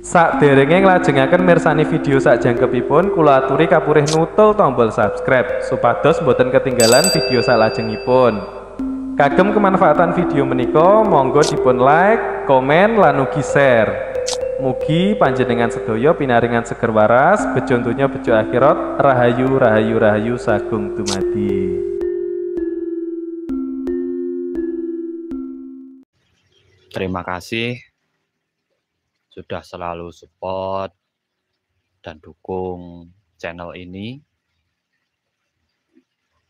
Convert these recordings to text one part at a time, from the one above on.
Sakderenge nglajengaken mirsani video sakjangkepipun, kula aturi kapurih nutul tombol subscribe supados boten ketinggalan video salajengipun. Kagem kemanfaatan video menika, monggo dipun like, komen, lan ugi share. Mugi panjenengan sedaya pinaringan seger waras, bejo donya bejo akhirat, rahayu rahayu rahayu sagung dumadi. Terima kasih sudah selalu support dan dukung channel ini.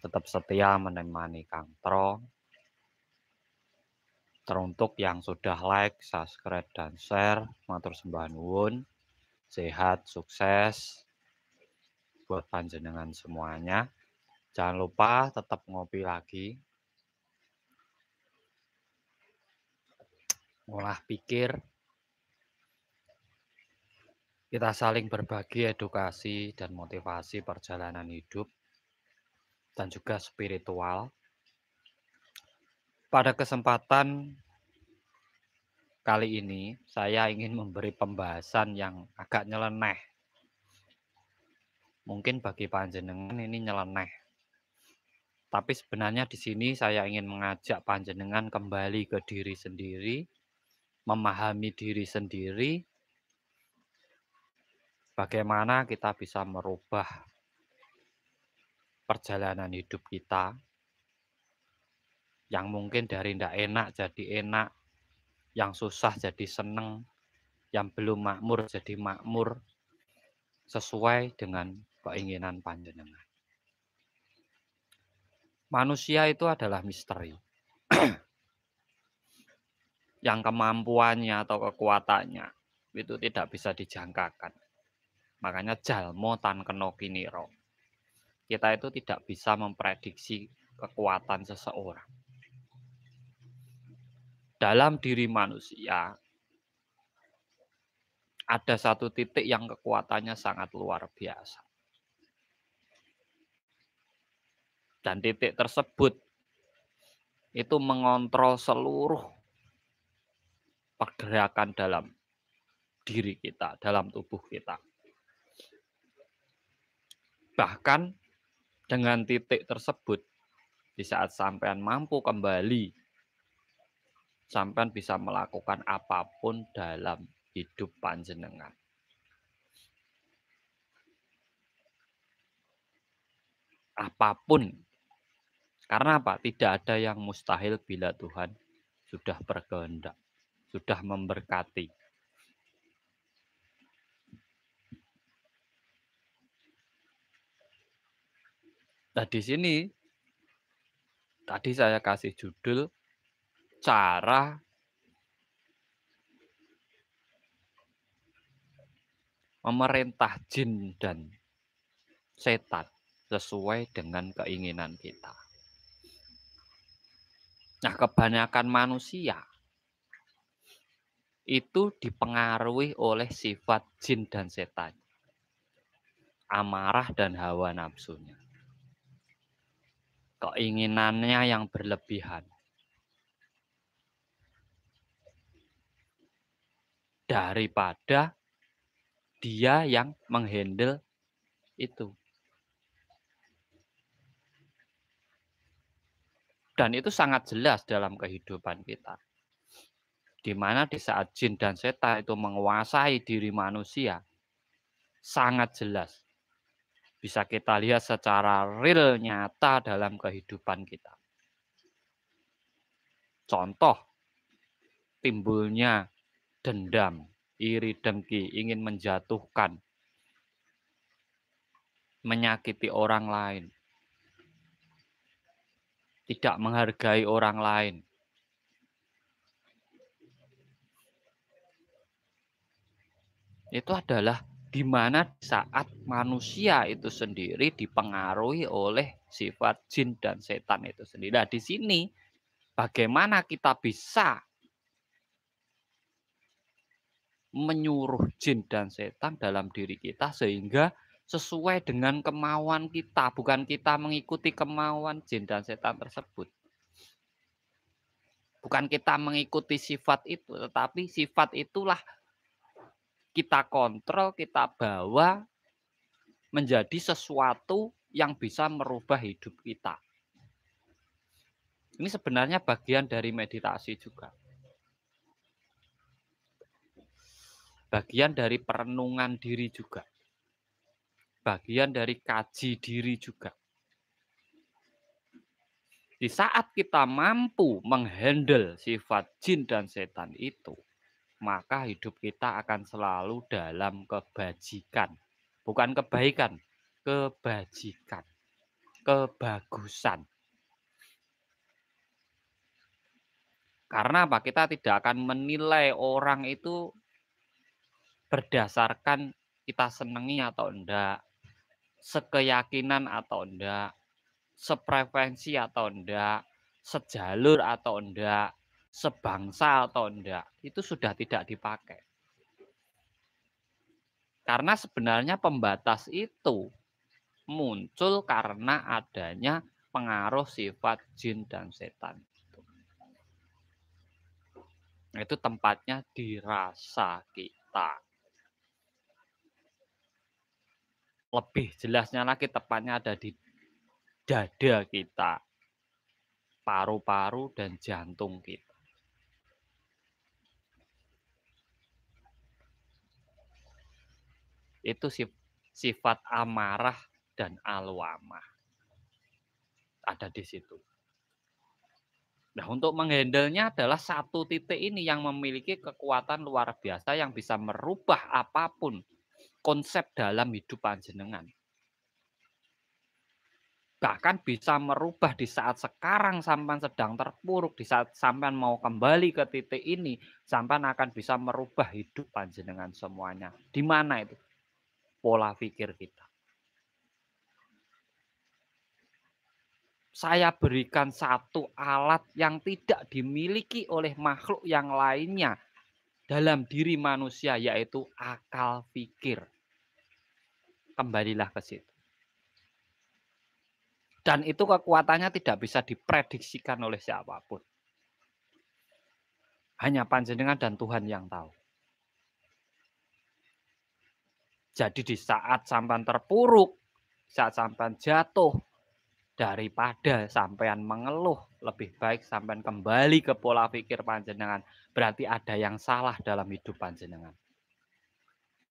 Tetap setia menemani Kang Tro. Teruntuk yang sudah like, subscribe, dan share, matur sembah nuwun. Sehat, sukses buat panjenengan semuanya. Jangan lupa tetap ngopi lagi. Ngolah pikir. Kita saling berbagi edukasi dan motivasi perjalanan hidup dan juga spiritual. Pada kesempatan kali ini, saya ingin memberi pembahasan yang agak nyeleneh. Mungkin bagi panjenengan ini nyeleneh. Tapi sebenarnya di sini saya ingin mengajak panjenengan kembali ke diri sendiri, memahami diri sendiri, bagaimana kita bisa merubah perjalanan hidup kita yang mungkin dari tidak enak jadi enak, yang susah jadi seneng, yang belum makmur jadi makmur, sesuai dengan keinginan panjenengan. Manusia itu adalah misteri. Yang kemampuannya atau kekuatannya itu tidak bisa dijangkakan. Makanya jalmo tan kena kiniro. Kita itu tidak bisa memprediksi kekuatan seseorang. Dalam diri manusia ada satu titik yang kekuatannya sangat luar biasa. Dan titik tersebut itu mengontrol seluruh pergerakan dalam diri kita, dalam tubuh kita. Bahkan dengan titik tersebut, di saat sampean mampu kembali, sampean bisa melakukan apapun dalam hidup panjenengan. Apapun. Karena apa? Tidak ada yang mustahil bila Tuhan sudah berkehendak, sudah memberkati. Nah, di sini tadi saya kasih judul cara memerintah jin dan setan sesuai dengan keinginan kita. Nah, kebanyakan manusia itu dipengaruhi oleh sifat jin dan setan. Amarah dan hawa nafsunya. Keinginannya yang berlebihan. Daripada dia yang menghandle itu. Dan itu sangat jelas dalam kehidupan kita. Di mana di saat jin dan setan itu menguasai diri manusia, sangat jelas. Bisa kita lihat secara real nyata dalam kehidupan kita. Contoh, timbulnya dendam, iri dengki, ingin menjatuhkan, menyakiti orang lain, tidak menghargai orang lain. Itu adalah di mana saat manusia itu sendiri dipengaruhi oleh sifat jin dan setan itu sendiri. Nah, di sini bagaimana kita bisa menyuruh jin dan setan dalam diri kita sehingga sesuai dengan kemauan kita, bukan kita mengikuti kemauan jin dan setan tersebut. Bukan kita mengikuti sifat itu, tetapi sifat itulah kita kontrol, kita bawa menjadi sesuatu yang bisa merubah hidup kita. Ini sebenarnya bagian dari meditasi juga. Bagian dari perenungan diri juga. Bagian dari kaji diri juga. Di saat kita mampu menghandle sifat jin dan setan itu, maka hidup kita akan selalu dalam kebajikan. Bukan kebaikan, kebajikan, kebagusan. Karena apa? Kita tidak akan menilai orang itu berdasarkan kita senangi atau enggak, sekeyakinan atau enggak, sepreferensi atau enggak, sejalur atau enggak, sebangsa atau enggak. Itu sudah tidak dipakai. Karena sebenarnya pembatas itu muncul karena adanya pengaruh sifat jin dan setan. Itu tempatnya di rasa kita. Lebih jelasnya lagi tepatnya ada di dada kita, paru-paru dan jantung kita. Itu sifat amarah dan alwamah. Ada di situ. Nah, untuk menghandlenya adalah satu titik ini yang memiliki kekuatan luar biasa yang bisa merubah apapun konsep dalam hidup panjenengan. Bahkan bisa merubah di saat sekarang sampean sedang terpuruk, di saat sampean mau kembali ke titik ini, sampean akan bisa merubah hidup panjenengan semuanya. Di mana itu? Pola pikir kita. Saya berikan satu alat yang tidak dimiliki oleh makhluk yang lainnya dalam diri manusia, yaitu akal pikir. Kembalilah ke situ. Dan itu kekuatannya tidak bisa diprediksikan oleh siapapun. Hanya panjenengan dan Tuhan yang tahu. Jadi di saat sampean terpuruk, saat sampean jatuh, daripada sampean mengeluh, lebih baik sampean kembali ke pola pikir panjenengan. Berarti ada yang salah dalam hidup panjenengan.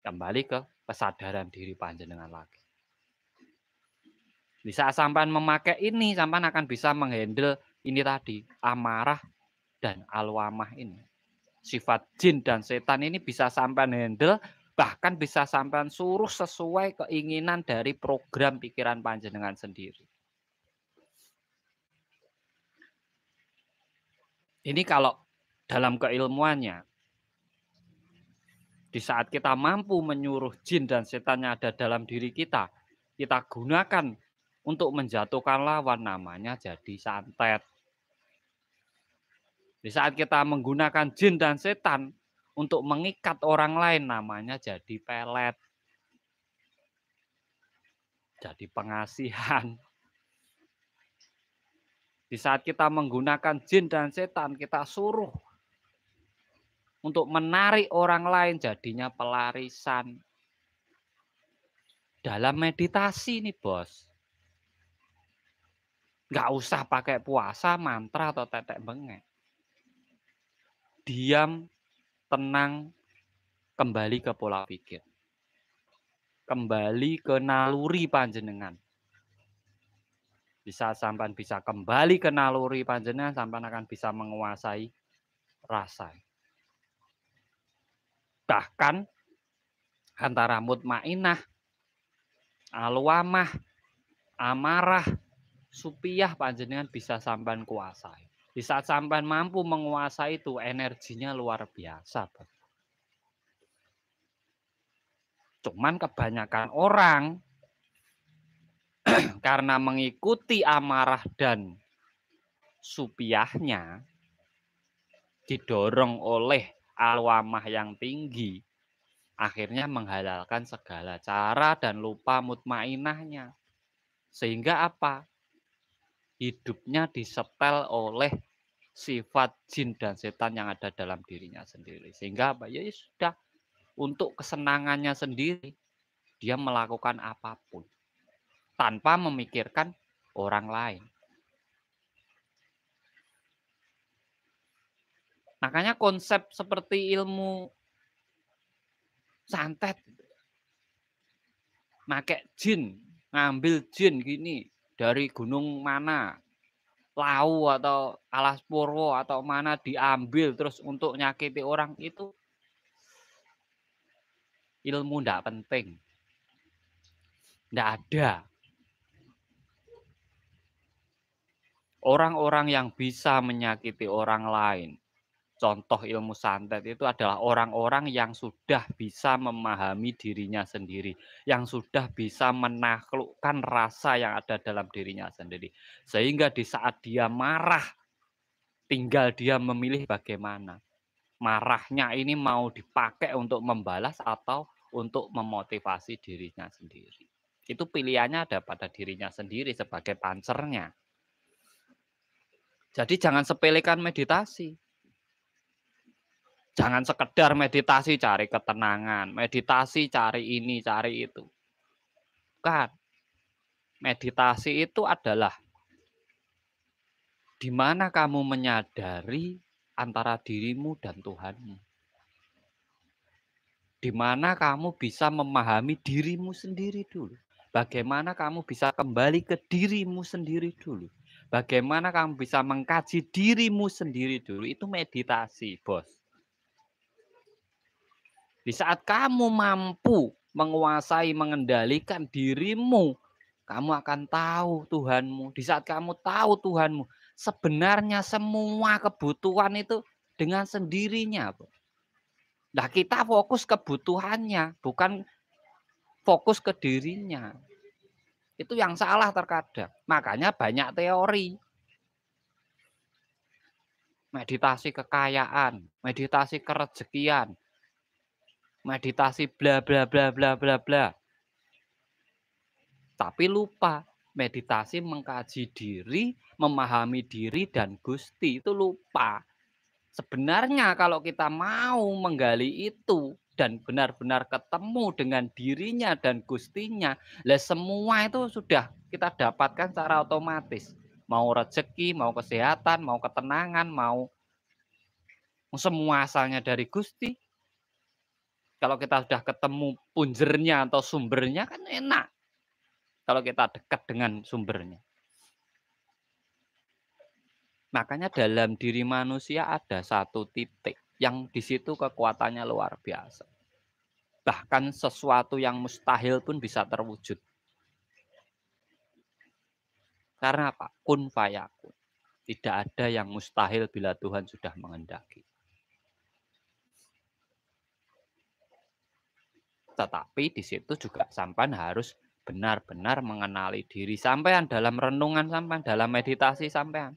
Kembali ke kesadaran diri panjenengan lagi. Di saat sampean memakai ini, sampean akan bisa menghandle ini tadi, amarah dan alwamah ini. Sifat jin dan setan ini bisa sampean handle, bahkan bisa sampean suruh sesuai keinginan dari program pikiran panjenengan sendiri. Ini kalau dalam keilmuannya, di saat kita mampu menyuruh jin dan setan yang ada dalam diri kita gunakan untuk menjatuhkan lawan, namanya jadi santet. Di saat kita menggunakan jin dan setan untuk mengikat orang lain, namanya jadi pelet. Jadi pengasihan. Di saat kita menggunakan jin dan setan, kita suruh untuk menarik orang lain, jadinya pelarisan. Dalam meditasi nih bos. Nggak usah pakai puasa, mantra, atau tetek bengek. Diam, tenang, kembali ke pola pikir. Kembali ke naluri panjenengan. Bisa sampean bisa kembali ke naluri panjenengan, sampean akan bisa menguasai rasa. Bahkan antara mutmainah, alwamah, amarah, supiyah panjenengan bisa sampean kuasai. Di saat sampean mampu menguasai itu, energinya luar biasa. Cuman kebanyakan orang karena mengikuti amarah dan supiyahnya, didorong oleh alwamah yang tinggi, akhirnya menghalalkan segala cara dan lupa mutmainahnya. Sehingga apa? Hidupnya disetel oleh sifat jin dan setan yang ada dalam dirinya sendiri. Sehingga apa? Ya sudah, untuk kesenangannya sendiri, dia melakukan apapun tanpa memikirkan orang lain. Makanya konsep seperti ilmu santet, make jin, ngambil jin gini dari gunung mana, Lau atau Alas Purwo atau mana diambil terus untuk nyakiti orang, itu ilmu ndak penting. Ndak ada. Orang-orang yang bisa menyakiti orang lain, contoh ilmu santet itu adalah orang-orang yang sudah bisa memahami dirinya sendiri, yang sudah bisa menaklukkan rasa yang ada dalam dirinya sendiri. Sehingga di saat dia marah, tinggal dia memilih bagaimana. Marahnya ini mau dipakai untuk membalas atau untuk memotivasi dirinya sendiri. Itu pilihannya ada pada dirinya sendiri sebagai pancernya. Jadi jangan sepelekan meditasi. Jangan sekedar meditasi cari ketenangan, meditasi cari ini, cari itu. Bukan. Meditasi itu adalah di mana kamu menyadari antara dirimu dan Tuhanmu. Di mana kamu bisa memahami dirimu sendiri dulu. Bagaimana kamu bisa kembali ke dirimu sendiri dulu. Bagaimana kamu bisa mengkaji dirimu sendiri dulu. Itu meditasi, bos. Di saat kamu mampu menguasai, mengendalikan dirimu, kamu akan tahu Tuhanmu. Di saat kamu tahu Tuhanmu, sebenarnya semua kebutuhan itu dengan sendirinya. Nah, kita fokus kebutuhannya, bukan fokus ke dirinya. Itu yang salah terkadang. Makanya banyak teori. Meditasi kekayaan, meditasi kerezekian, meditasi bla bla bla bla bla bla. Tapi lupa meditasi mengkaji diri, memahami diri dan Gusti, itu lupa. Sebenarnya kalau kita mau menggali itu dan benar-benar ketemu dengan dirinya dan Gustinya, lah semua itu sudah kita dapatkan secara otomatis. Mau rezeki, mau kesehatan, mau ketenangan, mau semua asalnya dari Gusti. Kalau kita sudah ketemu punjernya atau sumbernya kan enak. Kalau kita dekat dengan sumbernya. Makanya dalam diri manusia ada satu titik yang di situ kekuatannya luar biasa. Bahkan sesuatu yang mustahil pun bisa terwujud. Karena apa? Kun fayakun. Tidak ada yang mustahil bila Tuhan sudah menghendaki. Tetapi di situ juga sampean harus benar-benar mengenali diri sampean dalam renungan sampean, dalam meditasi sampean.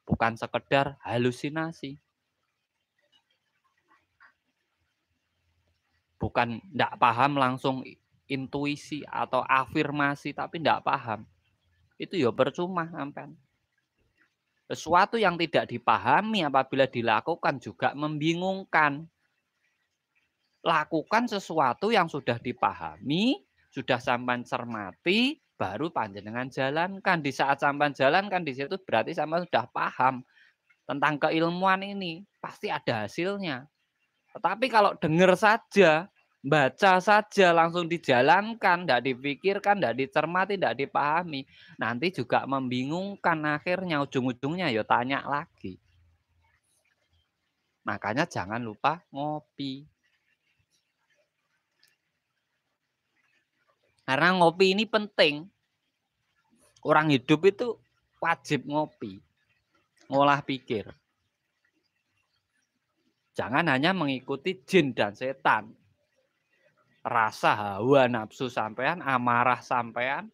Bukan sekedar halusinasi. Bukan tidak paham langsung intuisi atau afirmasi tapi tidak paham. Itu ya percuma sampean. Sesuatu yang tidak dipahami apabila dilakukan juga membingungkan. Lakukan sesuatu yang sudah dipahami, sudah sampean cermati, baru panjenengan jalankan. Di saat sampean jalankan di situ berarti sampean sudah paham tentang keilmuan ini, pasti ada hasilnya. Tetapi kalau dengar saja, baca saja, langsung dijalankan, tidak dipikirkan, tidak dicermati, tidak dipahami, nanti juga membingungkan akhirnya, ujung-ujungnya ya tanya lagi. Makanya jangan lupa ngopi. Karena ngopi ini penting. Orang hidup itu wajib ngopi, ngolah pikir. Jangan hanya mengikuti jin dan setan. Rasa hawa nafsu sampean, amarah sampean,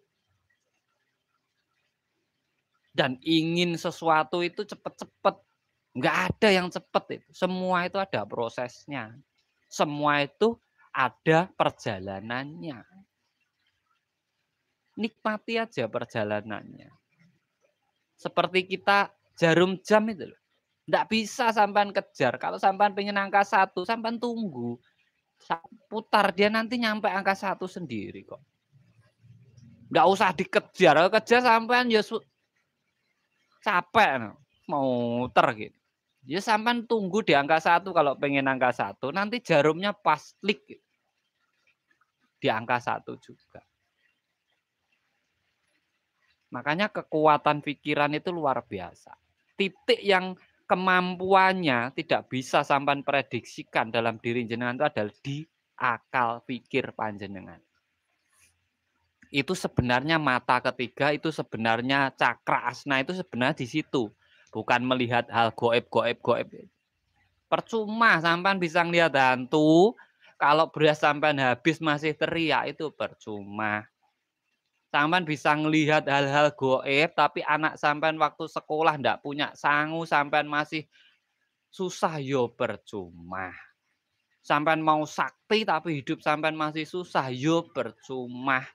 dan ingin sesuatu itu cepat-cepat. Nggak ada yang cepat itu. Semua itu ada prosesnya. Semua itu ada perjalanannya. Nikmati aja perjalanannya. Seperti kita jarum jam itu loh. Nggak bisa sampean kejar. Kalau sampean pengen angka 1, sampean tunggu. Putar dia nanti nyampe angka 1 sendiri kok. Nggak usah dikejar. Kalau kejar sampean ya capek mau muter gitu. Ya sampean tunggu di angka 1 kalau pengen angka 1, nanti jarumnya pas klik gitu. Di angka 1 juga. Makanya kekuatan pikiran itu luar biasa. Titik yang kemampuannya tidak bisa sampean prediksikan dalam diri jenengan itu adalah di akal pikir panjenengan. Itu sebenarnya mata ketiga, itu sebenarnya cakra asna, itu sebenarnya di situ. Bukan melihat hal goib. Percuma sampean bisa ngelihat hantu, kalau beras sampean habis masih teriak, itu percuma. Sampean bisa ngelihat hal-hal goib, tapi anak sampean waktu sekolah ndak punya sangu, sampean masih susah, yo percuma. Sampean mau sakti tapi hidup sampean masih susah, yo percuma.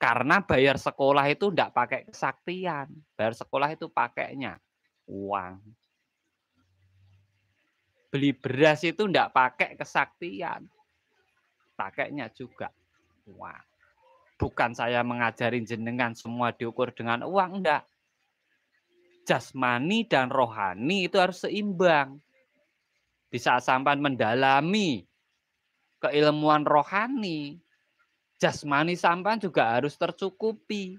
Karena bayar sekolah itu ndak pakai kesaktian, bayar sekolah itu pakainya uang. Beli beras itu ndak pakai kesaktian, pakainya juga uang. Bukan saya mengajarin jenengan semua diukur dengan uang, enggak. Jasmani dan rohani itu harus seimbang. Di saat sampean mendalami keilmuan rohani, jasmani sampean juga harus tercukupi.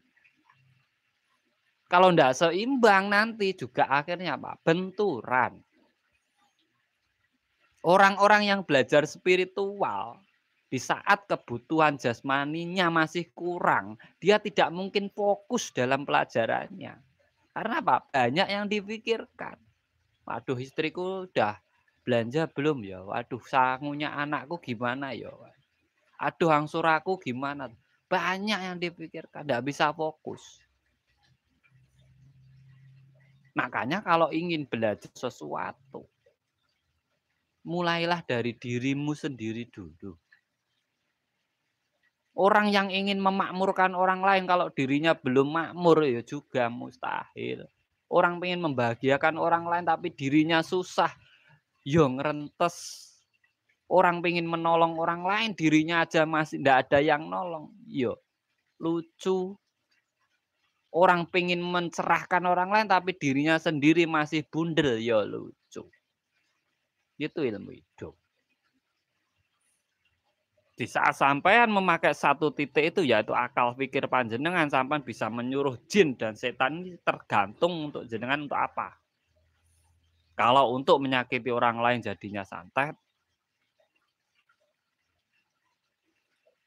Kalau enggak seimbang nanti juga akhirnya apa? Benturan. Orang-orang yang belajar spiritual, di saat kebutuhan jasmaninya masih kurang, dia tidak mungkin fokus dalam pelajarannya. Karena apa? Banyak yang dipikirkan. Waduh, istriku udah belanja belum ya? Waduh, sangunya anakku gimana ya? Aduh, angsur aku gimana? Banyak yang dipikirkan, tidak bisa fokus. Makanya kalau ingin belajar sesuatu, mulailah dari dirimu sendiri dulu. Orang yang ingin memakmurkan orang lain kalau dirinya belum makmur ya juga mustahil. Orang ingin membahagiakan orang lain tapi dirinya susah, yo ngerentes. Orang pengen menolong orang lain, dirinya aja masih tidak ada yang nolong, yo lucu. Orang pengen mencerahkan orang lain tapi dirinya sendiri masih bundel, yo lucu. Itu ilmu hidup. Di saat sampean memakai satu titik itu, yaitu akal pikir panjenengan, sampean bisa menyuruh jin dan setan ini tergantung untuk jenengan untuk apa. Kalau untuk menyakiti orang lain jadinya santet,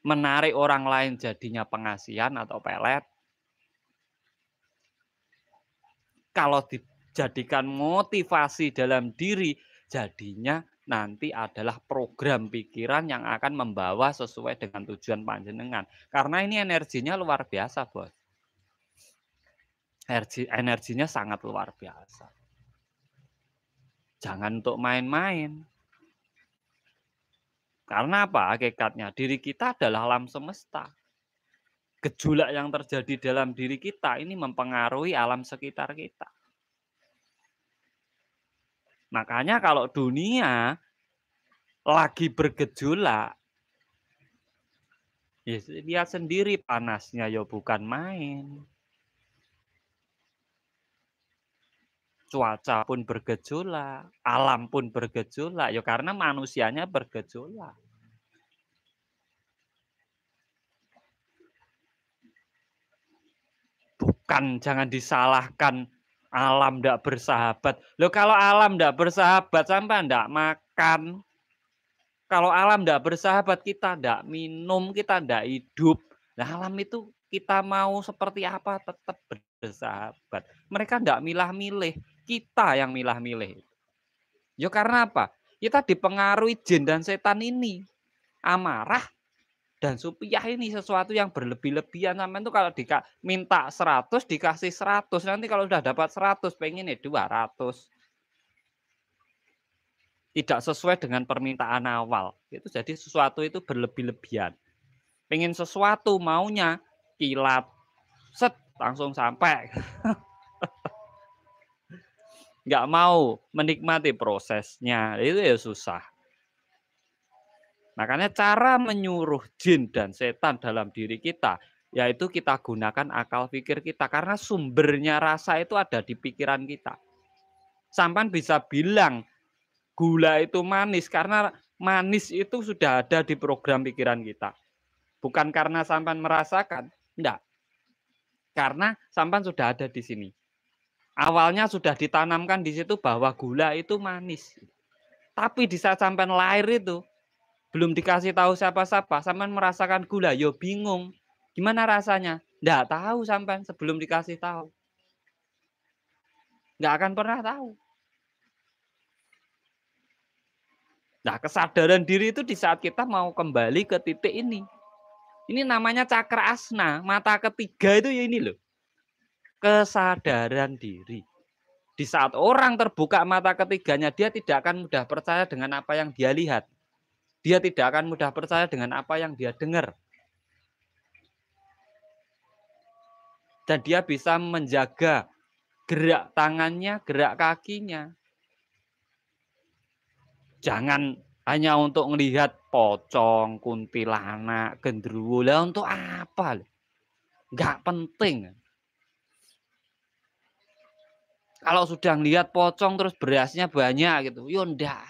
menarik orang lain jadinya pengasihan atau pelet. Kalau dijadikan motivasi dalam diri, jadinya nanti adalah program pikiran yang akan membawa sesuai dengan tujuan panjenengan. Karena ini energinya luar biasa, Bos. Energinya sangat luar biasa. Jangan untuk main-main. Karena apa? Hakikatnya diri kita adalah alam semesta. Gejolak yang terjadi dalam diri kita ini mempengaruhi alam sekitar kita. Makanya kalau dunia lagi bergejolak, ya lihat sendiri panasnya ya bukan main. Cuaca pun bergejolak, alam pun bergejolak, ya karena manusianya bergejolak. Bukan, jangan disalahkan alam tidak bersahabat. Loh kalau alam tidak bersahabat sampai tidak makan. Kalau alam tidak bersahabat kita tidak minum, kita tidak hidup. Nah alam itu kita mau seperti apa tetap bersahabat. Mereka tidak milah-milih, kita yang milah-milih. Ya karena apa? Kita dipengaruhi jin dan setan ini. Amarah dan supiah ini sesuatu yang berlebih-lebihan. Sampai itu kalau minta 100 dikasih 100. Nanti kalau sudah dapat 100 pengen 200. Tidak sesuai dengan permintaan awal. Itu jadi sesuatu itu berlebih-lebihan. Pengen sesuatu maunya kilat, set langsung sampai. nggak mau menikmati prosesnya, itu ya susah. Makanya cara menyuruh jin dan setan dalam diri kita, yaitu kita gunakan akal pikir kita. Karena sumbernya rasa itu ada di pikiran kita. Sampan bisa bilang gula itu manis, karena manis itu sudah ada di program pikiran kita. Bukan karena sampan merasakan, enggak. Karena sampan sudah ada di sini. Awalnya sudah ditanamkan di situ bahwa gula itu manis. Tapi di saat sampan lahir itu, belum dikasih tahu siapa-siapa, sampean merasakan gula, yo bingung. Gimana rasanya? Nggak tahu sampean sebelum dikasih tahu. Nggak akan pernah tahu. Nah, kesadaran diri itu di saat kita mau kembali ke titik ini. Ini namanya cakra asna, mata ketiga itu ya ini loh. Kesadaran diri. Di saat orang terbuka mata ketiganya, dia tidak akan mudah percaya dengan apa yang dia lihat. Dia tidak akan mudah percaya dengan apa yang dia dengar. Dan dia bisa menjaga gerak tangannya, gerak kakinya. Jangan hanya untuk melihat pocong, kuntilanak, gendruwo. Lah untuk apa? Nggak penting. Kalau sudah lihat pocong terus berasnya banyak gitu, yo ndak.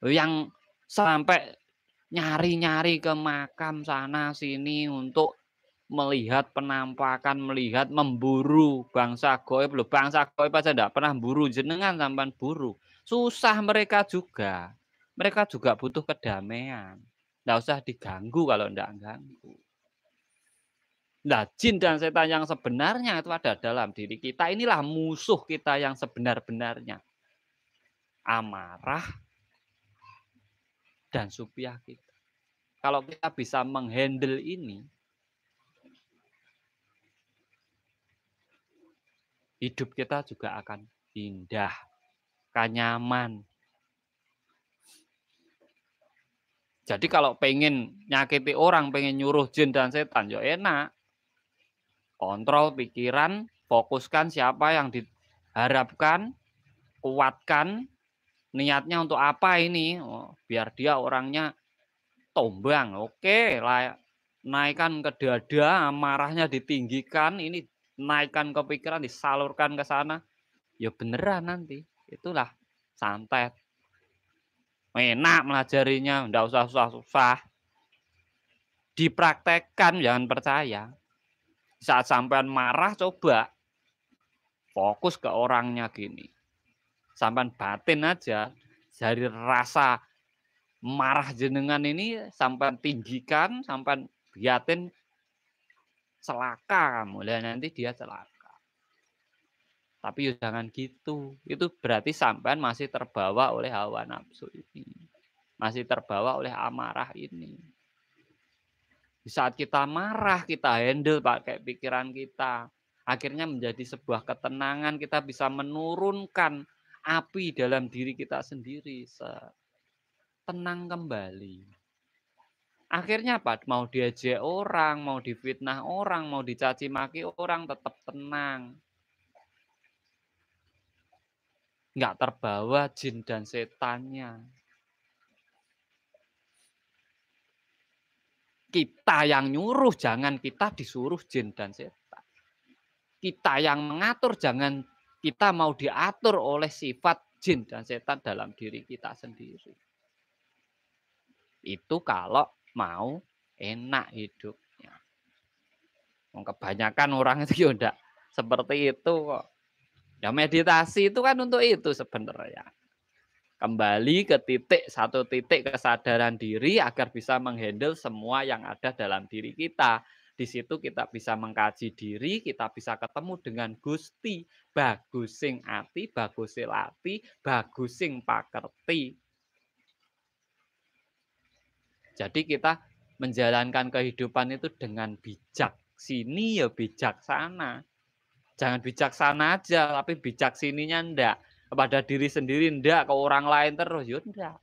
Yang sampai nyari-nyari ke makam sana sini untuk melihat penampakan, melihat memburu bangsa goib. Loh, bangsa goib aja enggak pernah buru, jenengan sampean buru. Susah mereka juga. Mereka juga butuh kedamaian. Enggak usah diganggu kalau enggak ganggu. Nah, jin dan setan yang sebenarnya itu ada dalam diri kita. Inilah musuh kita yang sebenar-benarnya. Amarah dan supiah kita. Kalau kita bisa menghandle ini, hidup kita juga akan indah, nyaman. Jadi kalau pengen nyakiti orang, pengen nyuruh jin dan setan, ya enak. Kontrol pikiran, fokuskan siapa yang diharapkan, kuatkan niatnya untuk apa ini. Oh, biar dia orangnya tombang. Oke, naikkan ke dada, amarahnya ditinggikan, ini naikkan ke pikiran, disalurkan ke sana. Ya beneran nanti. Itulah santet. Enak melajarinya, enggak usah susah-susah. Dipraktekkan, jangan percaya. Saat sampean marah, coba fokus ke orangnya gini. Sampean batin aja, dari rasa marah jenengan ini sampean tinggikan, sampean biatin celaka kamu. Lah nanti dia celaka. Tapi jangan gitu. Itu berarti sampean masih terbawa oleh hawa nafsu ini. Masih terbawa oleh amarah ini. Di saat kita marah, kita handle pakai pikiran kita. Akhirnya menjadi sebuah ketenangan, kita bisa menurunkan api dalam diri kita sendiri. Tenang kembali. Akhirnya apa? Mau diajak orang, mau difitnah orang, mau dicaci maki orang, tetap tenang. Nggak terbawa jin dan setannya. Kita yang nyuruh, jangan kita disuruh jin dan setan. Kita yang mengatur, jangan kita mau diatur oleh sifat jin dan setan dalam diri kita sendiri. Itu kalau mau enak hidupnya. Kebanyakan orang itu ya enggak seperti itu kok. Ya meditasi itu kan untuk itu sebenarnya. Kembali ke satu titik kesadaran diri agar bisa menghandle semua yang ada dalam diri kita. Di situ kita bisa mengkaji diri, kita bisa ketemu dengan Gusti, bagus sing ati, bagus sing lati, bagus sing pakerti. Jadi kita menjalankan kehidupan itu dengan bijak. Sini ya bijaksana. Jangan bijaksana aja, tapi bijak sininya enggak. Kepada diri sendiri enggak, ke orang lain terus ya enggak.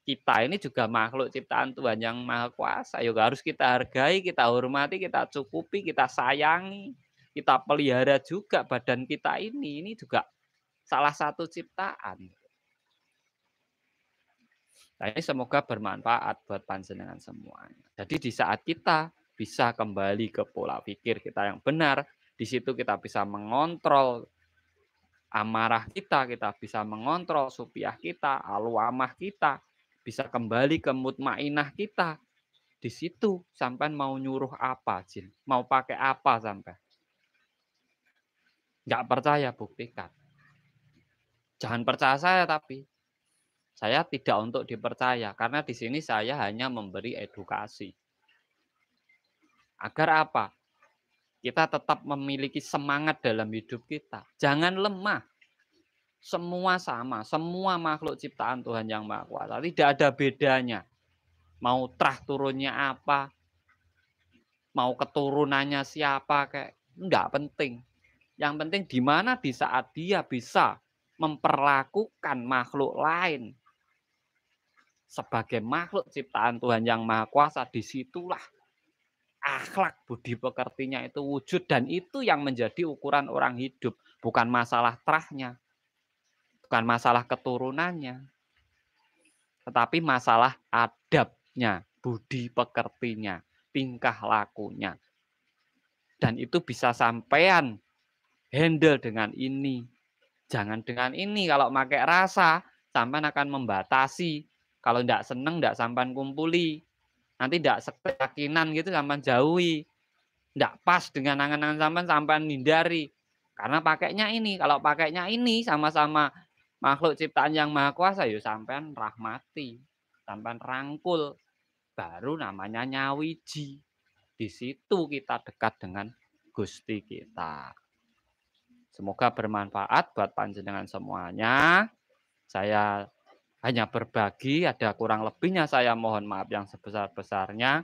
Kita ini juga makhluk ciptaan Tuhan yang Maha Kuasa. Ya harus kita hargai, kita hormati, kita cukupi, kita sayangi. kita pelihara juga badan kita ini juga salah satu ciptaan. Nah, ini semoga bermanfaat buat panjenengan semuanya. Jadi di saat kita bisa kembali ke pola pikir kita yang benar, di situ kita bisa mengontrol amarah kita bisa mengontrol supiah kita, aluamah kita, bisa kembali ke mutmainah kita. Di situ sampean mau nyuruh apa, Jin? Mau pakai apa sampean? Nggak percaya, buktikan. Jangan percaya saya tapi. Saya tidak untuk dipercaya, karena di sini saya hanya memberi edukasi. Agar apa? Kita tetap memiliki semangat dalam hidup kita. Jangan lemah. Semua sama, semua makhluk ciptaan Tuhan Yang Maha Kuasa. Tidak ada bedanya. Mau trah turunnya apa, mau keturunannya siapa, kayak enggak penting. Yang penting di mana di saat dia bisa memperlakukan makhluk lain sebagai makhluk ciptaan Tuhan Yang Maha Kuasa, disitulah akhlak budi pekertinya itu wujud, dan itu yang menjadi ukuran orang hidup, bukan masalah trahnya, bukan masalah keturunannya, tetapi masalah adabnya, budi pekertinya, tingkah lakunya. Dan itu bisa sampean handle dengan ini. Jangan dengan ini, kalau pakai rasa, sampean akan membatasi. Kalau tidak seneng, tidak sampean kumpuli. Nanti tidak sekeyakinan gitu, sampean jauhi. Tidak pas dengan angan-angan sampean hindari. Karena pakainya ini. Kalau pakainya ini sama-sama makhluk ciptaan Yang Maha Kuasa, ya sampean rahmati. Sampean rangkul. Baru namanya nyawiji. Di situ kita dekat dengan Gusti kita. Semoga bermanfaat buat panjenengan semuanya. Saya hanya berbagi, ada kurang lebihnya saya mohon maaf yang sebesar-besarnya.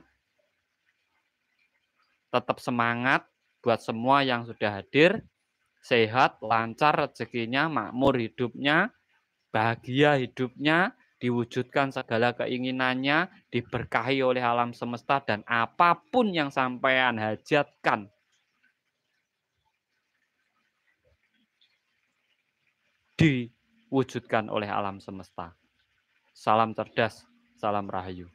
Tetap semangat buat semua yang sudah hadir. Sehat, lancar rezekinya, makmur hidupnya, bahagia hidupnya, diwujudkan segala keinginannya, diberkahi oleh alam semesta, dan apapun yang sampean hajatkan, diwujudkan oleh alam semesta. Salam cerdas, salam rahayu.